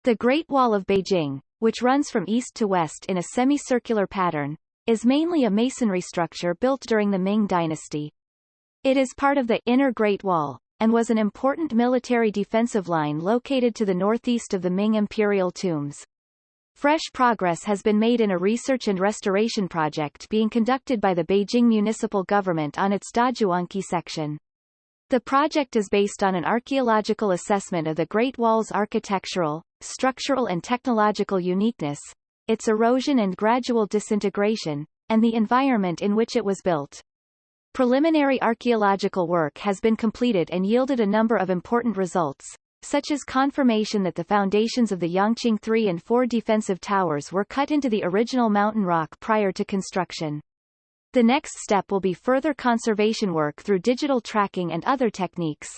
The Great Wall of Beijing, which runs from east to west in a semicircular pattern, is mainly a masonry structure built during the Ming dynasty. It is part of the Inner Great Wall, and was an important military defensive line located to the northeast of the Ming imperial tombs. Fresh progress has been made in a research and restoration project being conducted by the Beijing municipal government on its Dazhuangke section. The project is based on an archaeological assessment of the Great Wall's architectural, structural and technological uniqueness, its erosion and gradual disintegration, and the environment in which it was built. Preliminary archaeological work has been completed and yielded a number of important results, such as confirmation that the foundations of the Yangqing 3 and 4 defensive towers were cut into the original mountain rock prior to construction. The next step will be further conservation work through digital tracking and other techniques.